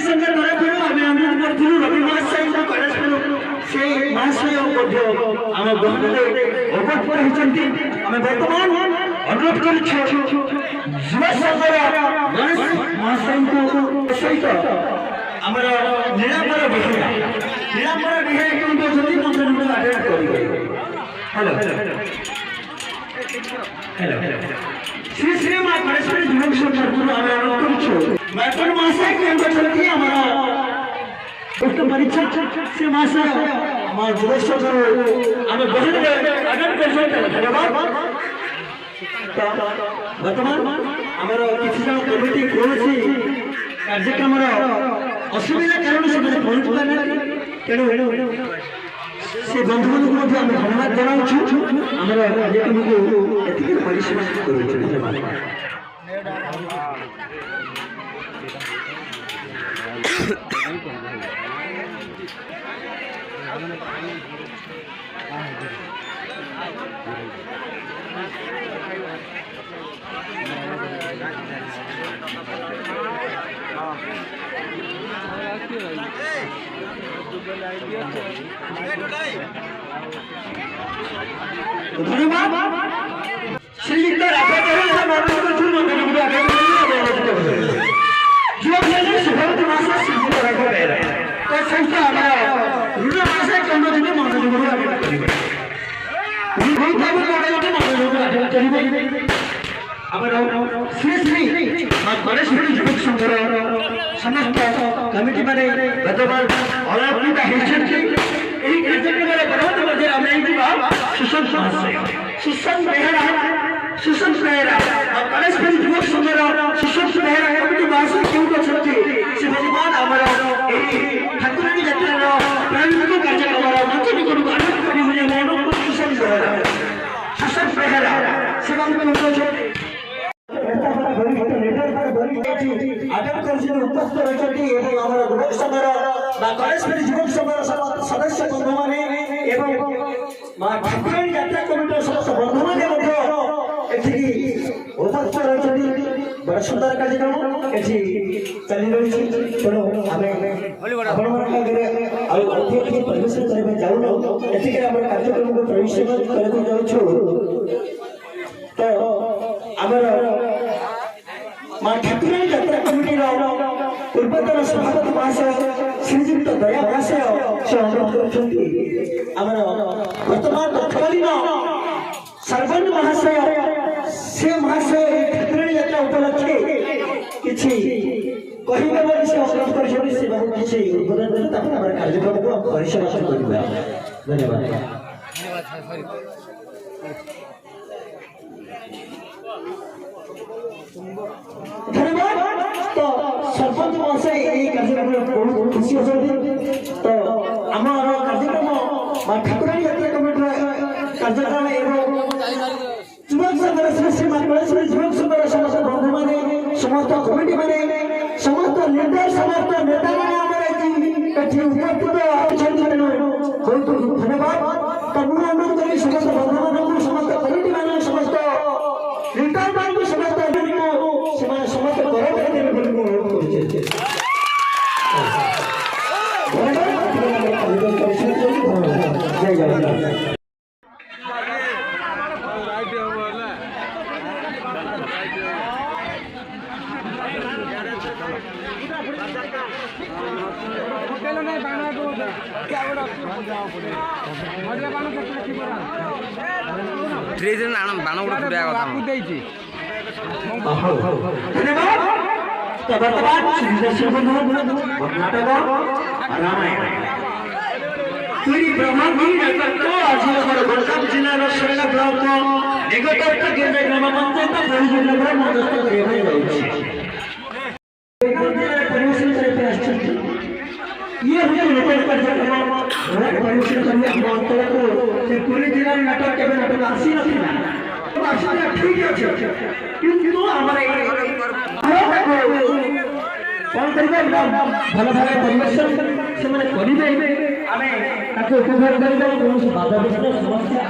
संगे धरा पड़ो आम अनुरोध करूँ रवि महाशय कलेज से महाशय आम गहन अवगत होती आम बर्तमान अनुरोध कर युवा संघर गणेश महाशय सहित आमर नीलांबर बिहार केउंट मंत्री अटेंड करेंगे। हेलो हेलो श्री श्री माँ गणेश्वरी युवक संघ आम अनुरोध करूँ मैथन महाशय केउंट परीक्षा से महाशय आम युवक संघ आम बहुत अटेंड कर धन्यवाद। वर्तमान आमर किसी जन कमिटी कौन कार्यक्रम असुविधा कारण से पहुंच पारे तेणु से बंधु बंधु को धन्यवाद जनाऊँ आम कार्यक्रम को परिश्रम कर धन्यवाद श्रीयुक्त श्री श्री गणेश्वरी युवक संघर समस्त कमिटी मैंने बर्तमान अलंकृत होती कार्यक्रम बहुत मजे आम सुशांत महाशय सुशांत बेहरा गणेश्वरी युवक संघर सुशांत बेहरा कमिटी महाशय क्यों अच्छा से बर्तमान आम ठाकुराणी यात्रार प्रायोजित कार्यक्रम मंच निकट सुशांत बेहरा से उपस्थित रही युवक संघर गणेश्वरी युवक संघर सदस्य बंधु मैंने ठाकुराणी यात्रा कमिटर समस्त बंधु मैंने उपस्थित रही बड़ा सुंदर कार्यक्रम चली रही तेणु आम परिवेशन करने जाऊन कार्यक्रम को परिवेशन करने जाऊँ तो आमर माँ ठाकुराणी यात्रा कमिटी पूर्वतन सभापति महाशय श्रीजुक्त दया महाशय से अनुरोध कर वर्तमान तत्कालीन सरपंच महाशय से महाशय ठाकुराणी यात्रा उपलक्षे किसी कहबे बोली से अनुरोध कर बहुत किसी उद्बोधन देते कार्यक्रम को परिसमाप्त करवा। धन्यवाद। धन्यवाद। तो सरपंच महाशय ये कार्यक्रम बहुत खुशी होती तो आम कार्यक्रम ठाकुराणी यात्रा कमिटी कार्यक्रम युवक संघर श्री श्री गणेश्वरी युवक संघर समस्त बंधु मैंने समस्त कमिटी मैंने समस्त लीडर समस्त नेता मैंने उपस्थित बहुत धन्यवाद। तो मुझे अनुरोध करी समस्त बंधु मान समस्त कमिटी मैंने समस्त लीडर मान समस्त समस्त बाण गुड़ा फुटा जिलार शैला ब्लॉक निकटस्थ केन्द्र ग्राम पंचायत परियोजना मध्यस्थ परिवेशन करते ये परिवेशन करने अंचल को पुरी जिलार नाटक के नाटक आसी ना ठीक अच्छे किंतु कौन कर भल भाव परिवेशन से करेंगे आम उपभोग कर बाधा समस्या